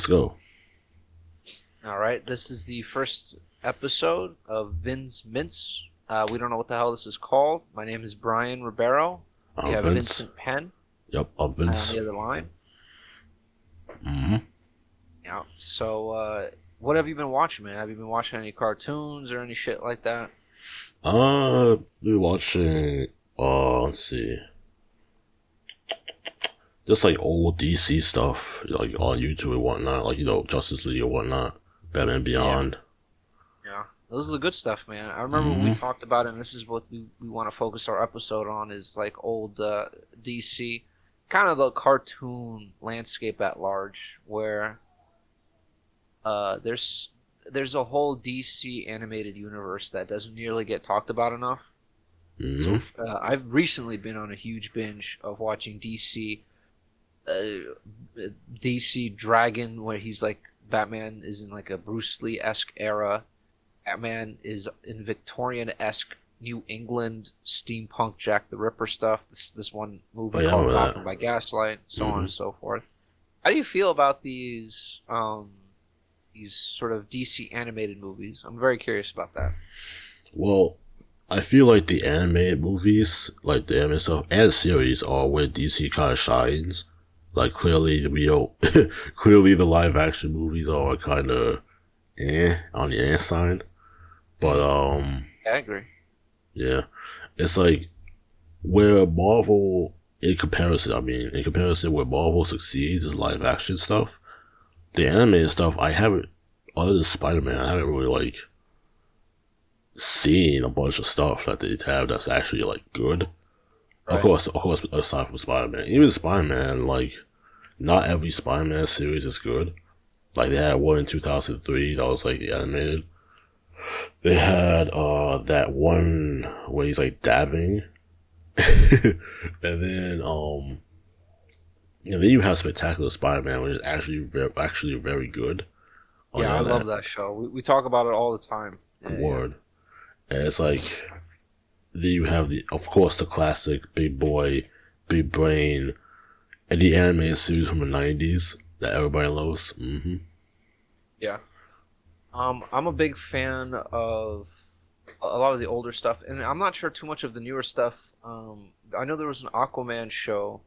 let's go. All right, this is the first episode of Vin's Mints. We don't know what the hell this is called. My name is Brian Ribeiro. We I'm have Vince. Vincent Penn Yep, I'm on Vince. the other line. hmm Yeah. So, what have you been watching, man? Have you been watching any cartoons or any shit like that? we watching, let's see, just like old DC stuff, like on YouTube and whatnot, like, Justice League or whatnot, Batman Yeah. Beyond. Yeah. Those are the good stuff, man. I remember we hmm talked about it, and this is what we want to focus our episode on is like old DC, kind of the cartoon landscape at large, where there's a whole DC animated universe that doesn't nearly get talked about enough. So hmm I've recently been on a huge binge of watching DC Dragon, where he's like Batman is in like a Bruce Lee esque era. Batman is in Victorian esque New England steampunk Jack the Ripper stuff. This one Oh, movie yeah, I called remember Gotham that. by Gaslight, so on hmm and so forth. How do you feel about these sort of DC animated movies? I'm very curious about that. Well, I feel like the animated movies, like the anime stuff, and series are where DC kind of shines. Like, clearly, clearly the live action movies are kind of on the side. But, Yeah, I agree. yeah. It's like, where Marvel, in comparison where Marvel succeeds is live action stuff, the animated stuff, I haven't, other than Spider-Man, I haven't really, like, seen a bunch of stuff that they have that's actually, like, good. Right. Of course, aside from Spider-Man. Even Spider-Man, like, not every Spider-Man series is good. Like, they had one in 2003 that was, like, the animated. They had, that one where he's, like, dabbing. And then you have Spectacular Spider-Man, which is actually very good. On the Yeah, I other love hand, that show. We talk about it all the time. Yeah, yeah. word. And it's like, then you have of course, the classic Big Boy, Big Brain, and the animated series from the 90s that everybody loves. Yeah. I'm a big fan of a lot of the older stuff, and I'm not sure too much of the newer stuff. I know there was an Aquaman show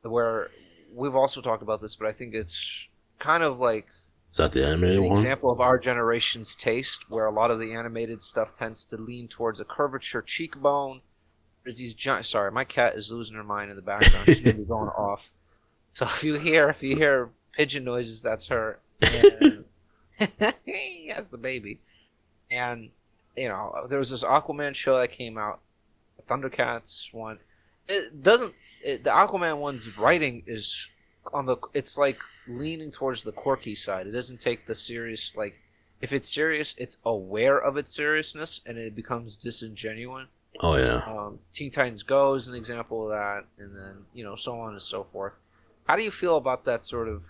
where we've also talked about this, but I think it's kind of like Is that the animated an one? example of our generation's taste, where a lot of the animated stuff tends to lean towards a curvature cheekbone. There's these giant. Sorry, my cat is losing her mind in the background. She's gonna be going off. So if you hear pigeon noises, that's her. And that's the baby. And there was this Aquaman show that came out, the Thundercats one. It doesn't. The Aquaman one's writing is It's like leaning towards the quirky side. It doesn't take the serious, like, if it's serious, it's aware of its seriousness, and it becomes disingenuous. Oh yeah. Teen Titans Go is an example of that, and then so on and so forth. How do you feel about that sort of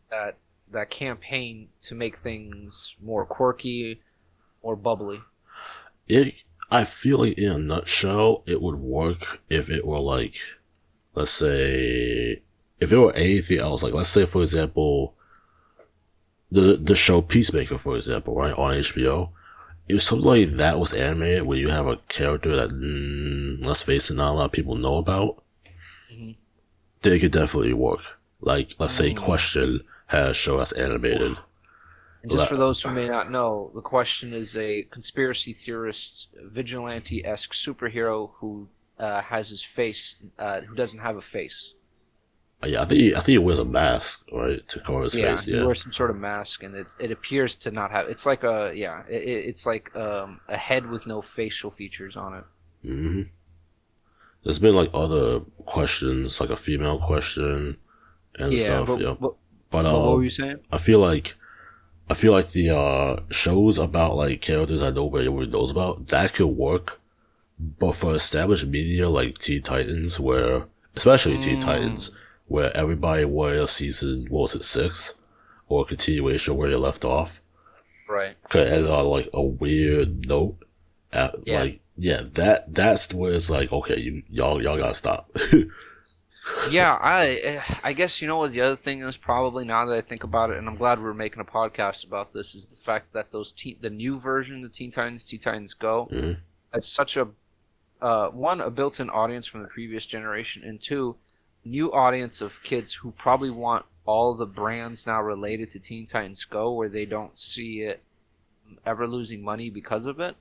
that that campaign to make things more quirky, more bubbly? It. I feel like in a nutshell, it would work if it were like, let's say, if it were anything else. Like, let's say, for example, the show Peacemaker, for example, right, on HBO. If something like that was animated, where you have a character that, let's face it, not a lot of people know about, Mm-hmm. then it could definitely work. Like, let's say Mm. Question has a show that's animated. Oof. And just for those who may not know, the Question is a conspiracy theorist, vigilante esque superhero who has his face, who doesn't have a face. Yeah, I think he wears a mask, right, to cover his Yeah, face. he Yeah. wears some sort of mask, and it appears to not have. It's like it's like a head with no facial features on it. hmm There's been like other questions, like a female question and Yeah, stuff. but Yeah, but, but but what were you saying? I feel like the shows about like characters that nobody really knows about that could work, but for established media like Teen Titans, where especially Teen Titans, Mm, where everybody was season, what was it, 6, or a continuation where they left off, right. could end on like a weird note. Yeah. Like, yeah, that's where it's like, okay, y'all gotta stop. Yeah, I guess you know what the other thing is probably now that I think about it, and I'm glad we're making a podcast about this, is the fact that the new version of Teen Titans Go, Mhm. has such a one, a built-in audience from the previous generation, and two, new audience of kids who probably want all the brands now related to Teen Titans Go, where they don't see it ever losing money because of it.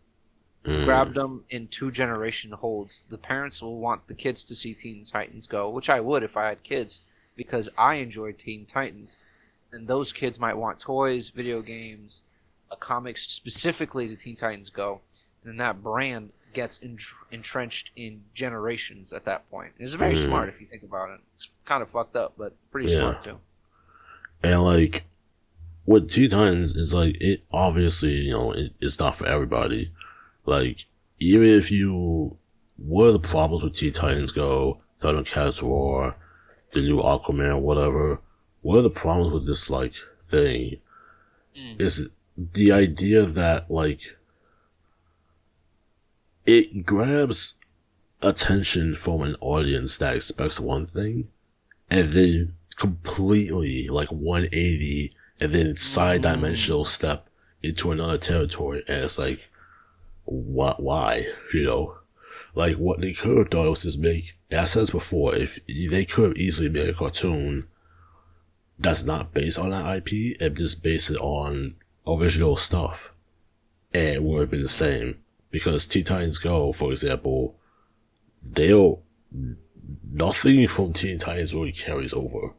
Mm. Grabbed them in two generation holds. The parents will want the kids to see Teen Titans Go, which I would if I had kids, because I enjoy Teen Titans. And those kids might want toys, video games, a comics specifically to Teen Titans Go, and then that brand gets entrenched in generations at that point. It's very Mm. smart if you think about it. It's kind of fucked up, but pretty Yeah, smart too. and like with Teen Titans, it's like it obviously it's not for everybody. Like even if you, what are the problems with Teen Titans Go, Thundercats Roar, the new Aquaman, whatever? What are the problems with this like thing? Mm. Is the idea that like it grabs attention from an audience that expects one thing, and then completely like 180, and then side dimensional Mm. step into another territory, and it's like, what? Why? Like what they could have done was just make. And I said this before. If they could have easily made a cartoon that's not based on that IP and just base it on original stuff, and it would have been the same. Because Teen Titans Go, for example, they'll nothing from Teen Titans really carries over.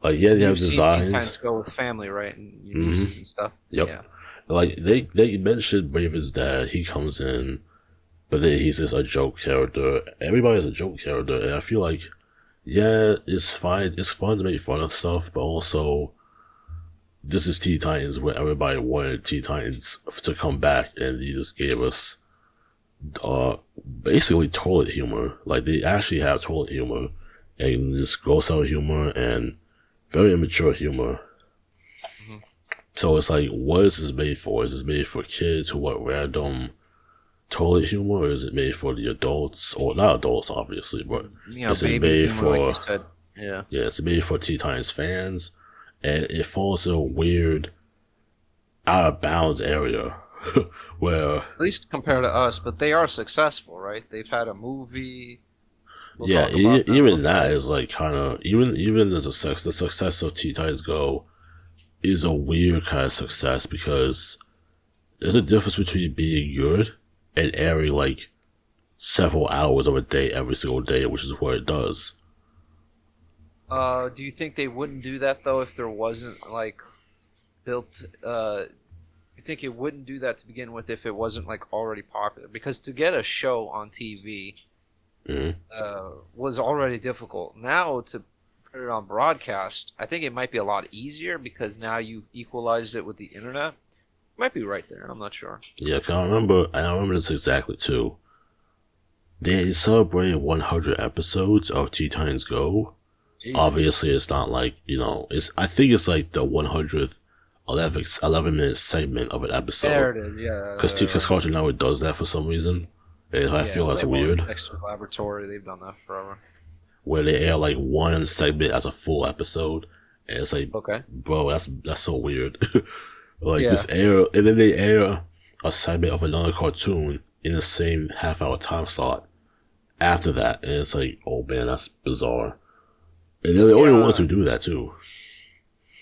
Like yeah, And they have you've seen Teen designs. Titans Go with family, right? And your Hmm. nieces and stuff. Yep. Yeah. Like they mentioned Raven's dad. He comes in, but then he's just a joke character. Everybody's a joke character, and I feel like yeah, it's fine. It's fun to make fun of stuff, but also this is Teen Titans where everybody wanted Teen Titans to come back, and he just gave us uh basically toilet humor. Like they actually have toilet humor and just gross out humor and very immature humor. Hmm. So it's like, what is this made for? Is this made for kids who want random toilet humor, or is it made for the adults? Or not adults, obviously, but You know, is it baby made humor, like you for, said. Yeah. yeah, it's made for Teen Titans fans, and it falls in a weird out of bounds area where At least compared to us, but they are successful, right? They've had a movie. We'll yeah, talk about that a even little bit that later. is like kind of, even as the success of Teen Titans Go is a weird kind of success, because there's a difference between being good and airing like several hours of a day every single day, which is what it does. Do you think they wouldn't do that though if there wasn't like built? You think it wouldn't do that to begin with if it wasn't like already popular? Because to get a show on TV Mm-hmm. was already difficult. Now to put it on broadcast, I think it might be a lot easier because now you've equalized it with the internet. Might be right there. I'm not sure. Yeah, 'cause I remember this exactly too. They celebrated 100 episodes of Teen Titans Go. Jesus. Obviously, it's not like, it's, I think it's like the 100th 11-minute segment of an episode. There it is. Because Yeah. Cartoon Network does that for some reason. And I Yeah. feel Well, that's they were weird. Dexter Laboratory. They've done that forever. Where they air like one segment as a full episode. And it's like, Okay. bro, that's so weird. Like, Yeah. just air, and then they air a segment of another cartoon in the same half-hour time slot after that. And it's like, oh man, that's bizarre. And they're the only ones Yeah. who do that too.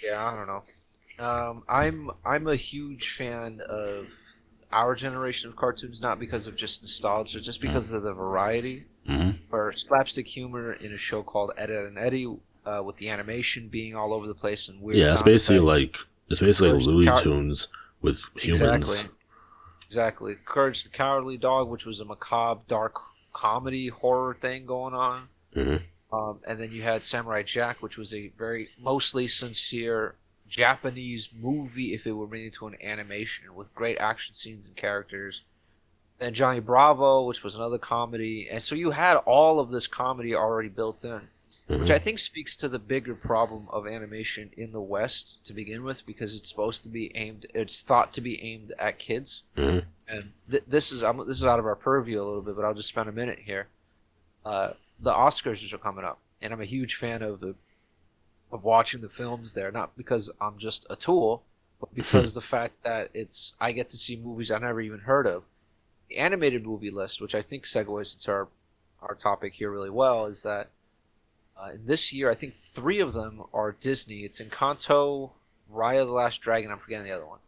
Yeah. I don't know. I'm a huge fan of our generation of cartoons, not because of just nostalgia, just because of the variety. Mm-hmm. Or slapstick humor in a show called Ed, Ed and Eddie, with the animation being all over the place and weird Yeah, sound effects. it's basically like Courage the Looney Cow- Tunes with exactly, humans. exactly. Courage the Cowardly Dog, which was a macabre, dark comedy horror thing going on. Mm-hmm. And then you had Samurai Jack, which was a very mostly sincere Japanese movie if it were made into an animation with great action scenes and characters. Then Johnny Bravo, which was another comedy. And so you had all of this comedy already built in, which Mm-hmm. I think speaks to the bigger problem of animation in the West to begin with, because it's supposed to be it's thought to be aimed at kids. Mm-hmm. And this is out of our purview a little bit, but I'll just spend a minute here. The Oscars are coming up, and I'm a huge fan of watching the films there. Not because I'm just a tool, but because the fact that I get to see movies I never even heard of. The animated movie list, which I think segues into our topic here really well, is that in this year I think three of them are Disney. It's Encanto, Raya the Last Dragon. I'm forgetting the other one.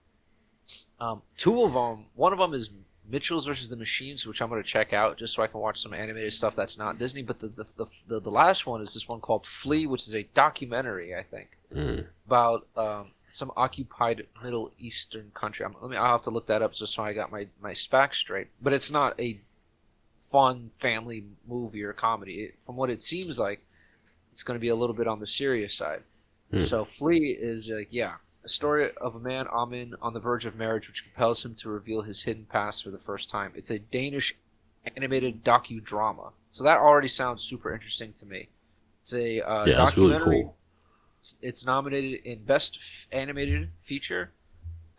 Two of them, one of them is Mitchell's versus the Machines, which I'm going to check out just so I can watch some animated stuff that's not Disney. But the last one is this one called Flea, which is a documentary, I think, about some occupied Middle Eastern country. I'll have to look that up just so I got my facts straight. But it's not a fun family movie or comedy. From what it seems like, it's going to be a little bit on the serious side. So Flea is a story of a man, Amin, on the verge of marriage, which compels him to reveal his hidden past for the first time. It's a Danish animated docudrama. So that already sounds super interesting to me. It's a Yeah, that's really documentary. cool. It's nominated in Best Animated Feature,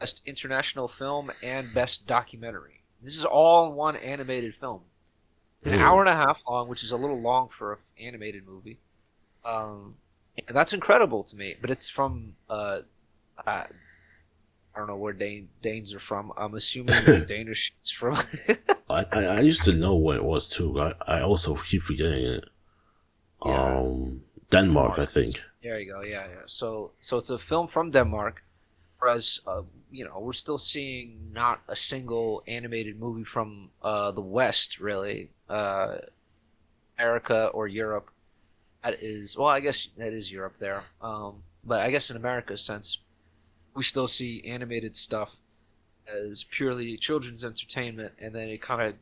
Best International Film, and Best Documentary. This is all in one animated film. It's an hour and a half long, which is a little long for an animated movie. And that's incredible to me. But it's from I don't know where Danes are from. I'm assuming Danish is from. I used to know what it was too. I also keep forgetting it. Yeah. Denmark, I think. There you go. Yeah, yeah. So it's a film from Denmark, whereas we're still seeing not a single animated movie from the West, really, America or Europe. That is, well, I guess that is Europe there. But I guess in America's sense, we still see animated stuff as purely children's entertainment, and then it kind of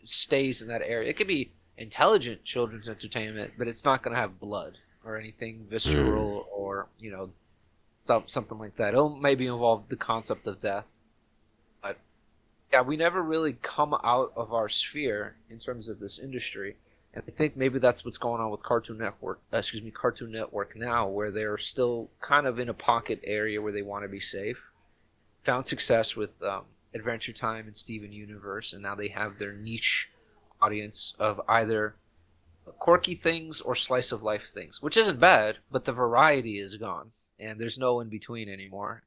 stays in that area. It could be intelligent children's entertainment, but it's not going to have blood or anything visceral or something like that. It'll maybe involve the concept of death, but yeah, we never really come out of our sphere in terms of this industry. And I think maybe that's what's going on with Cartoon Network now, where they're still kind of in a pocket area where they want to be safe. Found success with Adventure Time and Steven Universe, and now they have their niche audience of either quirky things or slice of life things, which isn't bad, but the variety is gone, and there's no in between anymore.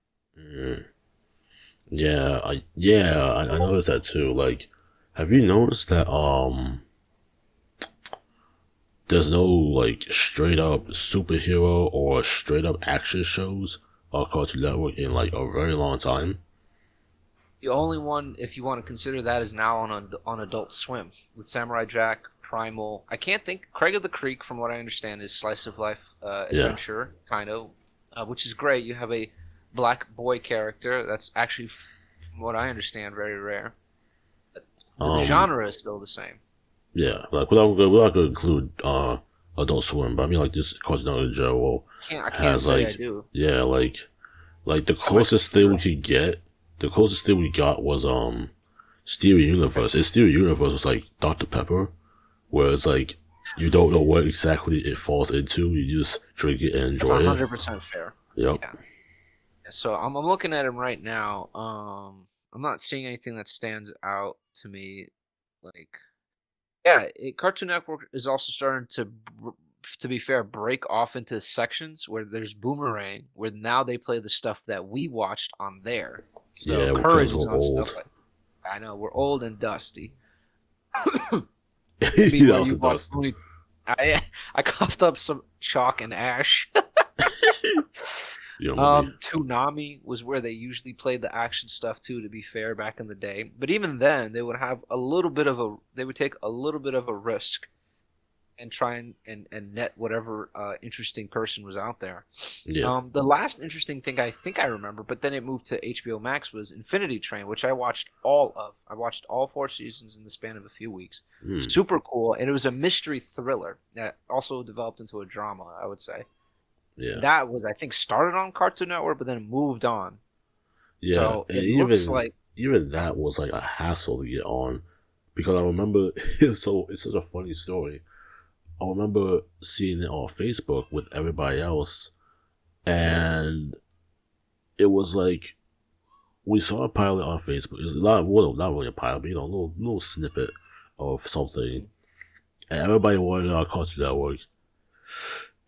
Yeah, I noticed that too. Like, have you noticed that there's no like straight up superhero or straight up action shows on Cartoon Network in like a very long time? The only one, if you want to consider that, is now on Adult Swim with Samurai Jack, Primal. I can't think. Craig of the Creek, from what I understand, is slice of life adventure kind of, which is great. You have a black boy character that's actually, from what I understand, very rare. The genre is still the same. Yeah, like we're not gonna include Adult Swim, but I mean like this Cartoon Network in general I can't has say like I do. yeah like the closest thing we could get, the closest thing we got was Steven Universe. And Steven Universe was like Dr. Pepper, where it's like you don't know what exactly it falls into, you just drink it and That's enjoy it. 100% fair. Yep. Yeah. So I'm looking at him right now. I'm not seeing anything that stands out to me. Like, yeah, Cartoon Network is also starting to be fair, break off into sections where there's Boomerang, where now they play the stuff that we watched on there. So Yeah, Courage because is we're on stuff old. like I know we're old and dusty. Maybe That where was you the watch dust. I coughed up some chalk and ash. You know me. Toonami was where they usually played the action stuff too, to be fair, back in the day. But even then, they would have they would take a little bit of a risk and try and net whatever interesting person was out there. Yeah. The last interesting thing I think I remember, but then it moved to HBO Max, was Infinity Train, which I watched all of. I watched all 4 seasons in the span of a few weeks. Super cool, and it was a mystery thriller that also developed into a drama, I would say. Yeah. That was, I think, started on Cartoon Network, but then moved on. Yeah. So And it looks like even that was like a hassle to get on, because I remember so it's such a funny story. I remember seeing it on Facebook with everybody else, and it was like we saw a pilot on Facebook. It was not really a pilot, but a little snippet of something, and everybody wanted it on Cartoon Network.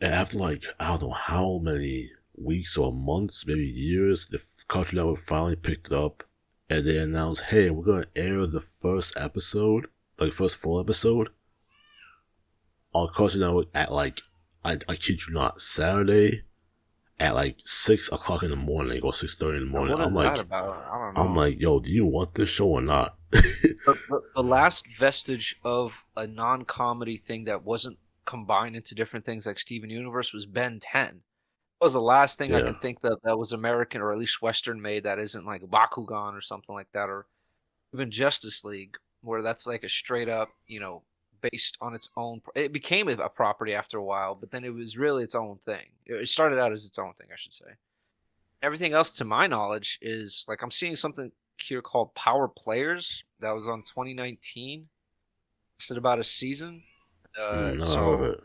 And after like I don't know how many weeks or months, maybe years, the Cartoon Network finally picked it up, and they announced, "Hey, we're gonna air the first episode, like first full episode, on Cartoon Network at like I kid you not, Saturday at like 6 o'clock in the morning or 6:30 in the Now, morning." what is that about? I don't I'm know. like, yo, do you want this show or not? The last vestige of a non-comedy thing that wasn't combined into different things like Steven Universe was Ben 10. That was the last thing I Yeah, can think that was American or at least Western made that isn't like Bakugan or something like that, or even Justice League, where that's like a straight up, based on its own. It became a property after a while, but then it was really its own thing. It started out as its own thing, I should say. Everything else, to my knowledge, is like I'm seeing something here called Power Players that was on 2019. It's about a season. never heard of So it.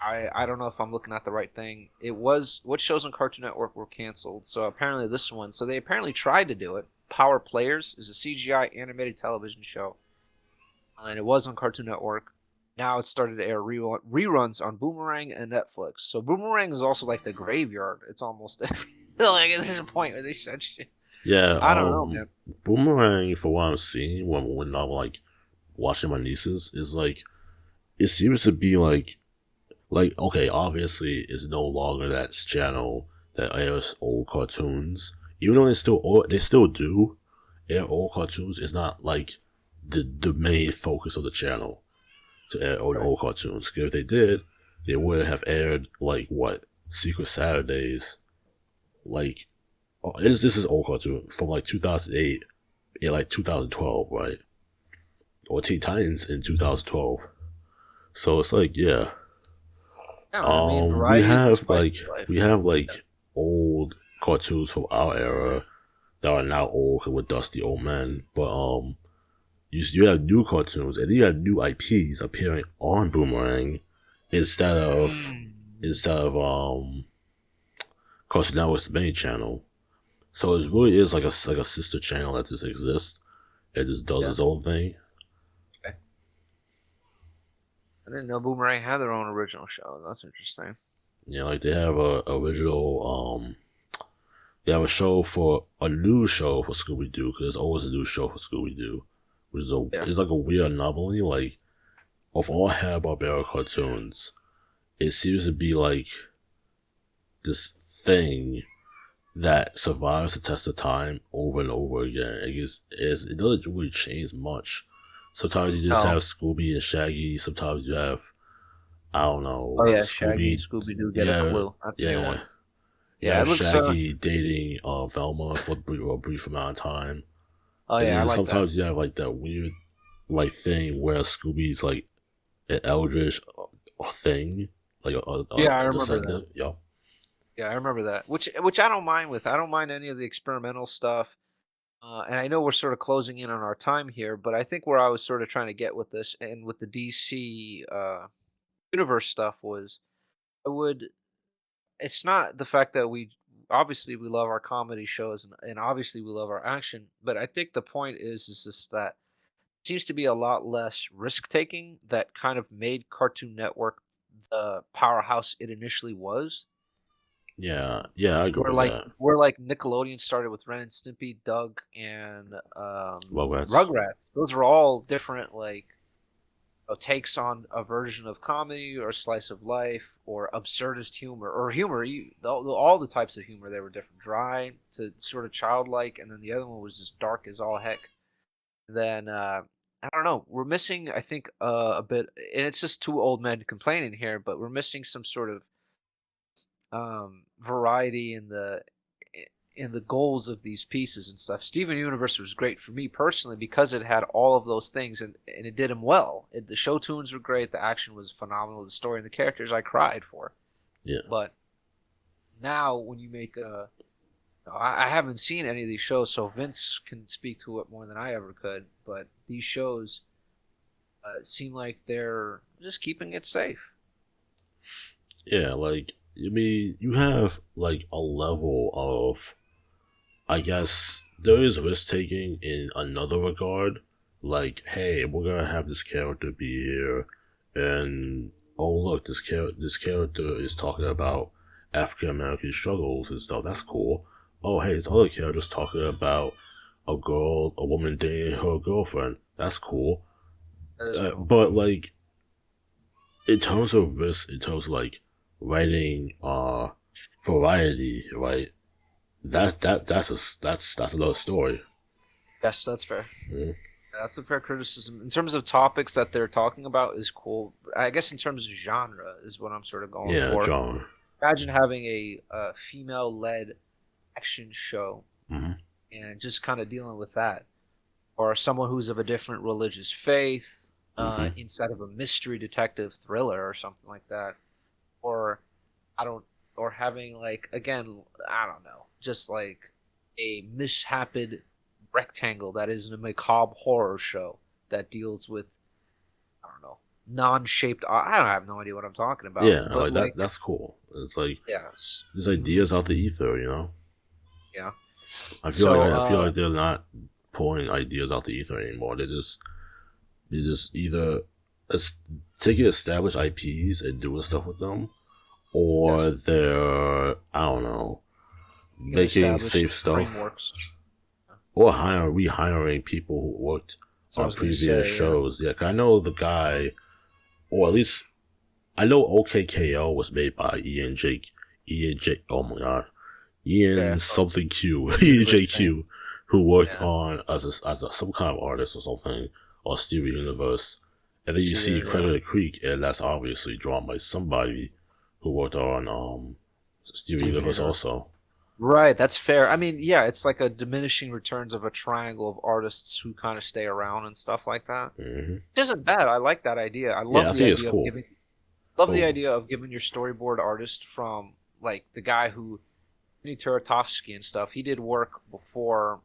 I don't know if I'm looking at the right thing. It was what shows on Cartoon Network were canceled. So apparently this one. So they apparently tried to do it. Power Players is a CGI animated television show, and it was on Cartoon Network. Now it's started to air reruns on Boomerang and Netflix. So Boomerang is also like the graveyard. It's almost like there's a point where they said shit. Yeah, I don't know, man. Boomerang, for what I'm seeing when I'm like watching my nieces, is like it seems to be like okay, obviously it's no longer that channel that airs old cartoons. Even though they still do air old cartoons, it's not like the main focus of the channel to air Right. old cartoons. 'Cause if they did, they would have aired like what Secret Saturdays, like this is old cartoon from like 2008, yeah, like 2012, right? Or Teen Titans in 2012. So it's like, yeah, Yeah, I mean, we variety is the have spice like of life. we have like old cartoons from our era that are now old with dusty old men, but you have new cartoons and you have new IPs appearing on Boomerang instead of Mm. instead of Cartoon Network's the main channel. So it really is like a sister channel that just exists. It just does Yeah. its own thing. Okay. I didn't know Boomerang had their own original show. That's interesting. Yeah, like they have a original they have a new show for Scooby Doo because there's always a new show for Scooby Doo, which Yeah. is like a weird anomaly. Like of all Hanna Barbera cartoons, it seems to be like this thing that survives the test of time over and over again. It doesn't really change much. Sometimes you just Oh. have Scooby and Shaggy. Sometimes you have I don't Oh know yeah, Shaggy and Scooby. Scooby Doo get a Yeah, clue. That's a new yeah. one. You Yeah, it have looks. Shaggy dating Velma for a brief amount of time. Oh And yeah, I then like that. sometimes you have like that weird like thing where Scooby's like an eldritch thing, like Yeah, I a remember that. descendant. Yeah, Yeah, I remember that. Which I don't mind with. I don't mind any of the experimental stuff. And I know we're sort of closing in on our time here, but I think where I was sort of trying to get with this and with the DC universe stuff was I would. It's not the fact that we obviously we love our comedy shows and obviously we love our action, but I think the point is just that seems to be a lot less risk taking that kind of made Cartoon Network the powerhouse it initially was. yeah, yeah. I agree Where with like that. where like Nickelodeon started with Ren and Stimpy, Doug, and Rugrats. Rugrats. Those are all different takes on a version of comedy or slice of life or absurdist humor or humor. All the types of humor they were different, dry to sort of childlike, and then the other one was just dark as all heck. Then I don't know. We're missing, I think, a bit, and it's just two old men complaining here, but we're missing some sort of variety in the goals of these pieces and stuff. Steven Universe was great for me personally because it had all of those things and it did them well. The show tunes were great, the action was phenomenal, the story and the characters I cried for. Yeah, But now when you make a I haven't seen any of these shows, so Vince can speak to it more than I ever could. But these shows seem like they're just keeping it safe. yeah. Like I mean, you have like a level of, I guess there is risk taking in another regard. Like, hey, we're gonna have this character be here, and oh look, this character is talking about African American struggles and stuff. That's cool. Oh hey, this other character's talking about a woman dating her girlfriend. That's cool. That is cool. But like in terms of this, in terms of like writing variety, right? That's another story. Yes, that's fair. Mm. That's a fair criticism. In terms of topics that they're talking about is cool. I guess in terms of genre is what I'm sort of going Yeah, for. genre. Imagine having a female-led action show Hmm. and just kind of dealing with that, or someone who's of a different religious faith Hmm. inside of a mystery detective thriller or something like that, or I don't, or having like again, I don't know, just like a mishapped rectangle that is a macabre horror show that deals with I don't know non-shaped. I don't have no idea what I'm talking about, Yeah, but like like that's cool. It's like yeah, there's mhm, ideas out the ether, you know. yeah. I So feel like they're not pulling ideas out the ether anymore. They just either es- taking established IPs and doing stuff with them, or yes, they're I don't know you can making establish safe stuff, frameworks. or rehiring people who worked So I on was gonna previous say, yeah, shows. Yeah, 'cause I know the guy, or at least I know OKKL was made by Ian Jake. Oh my god, yeah, Ian from something Q, Ian Universe fame, JQ, who worked yeah, on some kind of artist or something, or Steven Universe. And then you she see did, yeah. Craig Creek, and that's obviously drawn by somebody who worked on Steven Steven Universe Universe. also. Right, that's fair. I mean, yeah, it's like a diminishing returns of a triangle of artists who kind of stay around and stuff like that. Hmm. Which isn't bad. I like that idea. I Yeah, love I the think it's idea of cool. giving love the Oh, idea of giving your storyboard artist from like the guy who Turatovsky and stuff. He did work before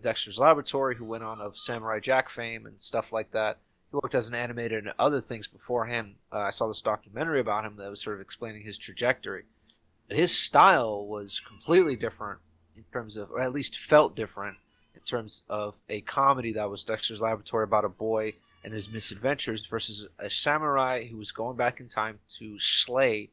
Dexter's Laboratory, who went on of Samurai Jack fame and stuff like that. He worked as an animator and other things beforehand. I saw this documentary about him that was sort of explaining his trajectory. But his style was completely different in terms of, or at least felt different in terms of a comedy that was Dexter's Laboratory about a boy and his misadventures versus a samurai who was going back in time to slay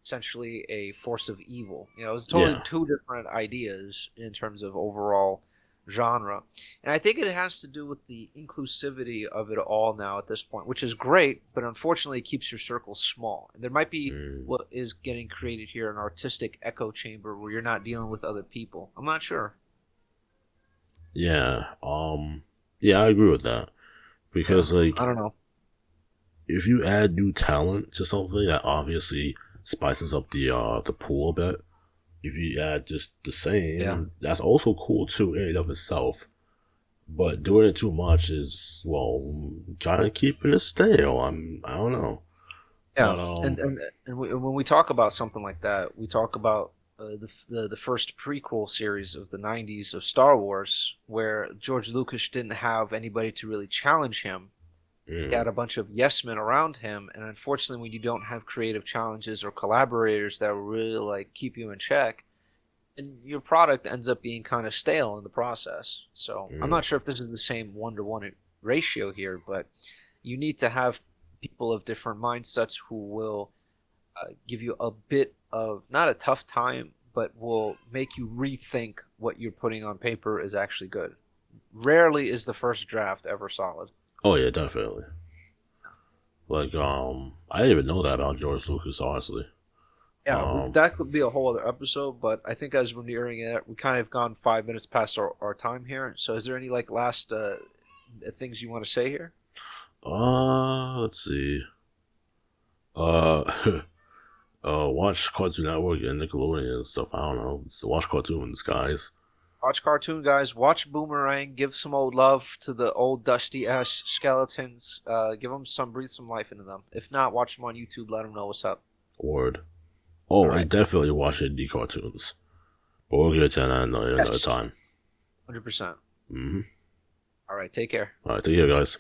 essentially a force of evil. You know, it was totally yeah. two different ideas in terms of overall genre. And I think it has to do with the inclusivity of it all now at this point, which is great, but unfortunately it keeps your circle small. And there might be Mm, what is getting created here an artistic echo chamber where you're not dealing with other people. I'm not sure. yeah. Yeah, I agree with that Yeah. because I like don't know. if you add new talent to something, that obviously spices up the pool a bit. If you add just the Yeah. same, that's also cool too in and of itself. But doing it too much is well, kind of keeping it stale. I don't know, Yeah, but when we talk about something like that, we talk about the first prequel series of the '90s of Star Wars, where George Lucas didn't have anybody to really challenge him. He had mm, a bunch of yes men around him, and unfortunately, when you don't have creative challenges or collaborators that will really like keep you in check, and your product ends up being kind of stale in the process. So I'm mm, not sure if this is the same 1-to-1 ratio here, but you need to have people of different mindsets who will give you a bit of not a tough time, but will make you rethink what you're putting on paper is actually good. Rarely is the first draft ever solid. oh yeah, definitely. Like I didn't even know that about George Lucas, honestly. Yeah, Um, that could be a whole other episode, but I think as we're nearing it, we kind of gone 5 minutes past our time here. So, is there any like last things you want to say here? let's see. Uh, watch Cartoon Network and Nickelodeon and stuff. I don't know. Just watch cartoons, guys. Watch cartoon guys. Watch Boomerang. Give some old love to the old dusty ass skeletons. Give them some, breathe some life into them. If not, watch them on YouTube. Let them know what's up. Word. All Oh, and right. definitely watch indie cartoons. But we'll get to that another Yes. time. 100%. Mm-hmm. All right. Take care. All right, take care, guys.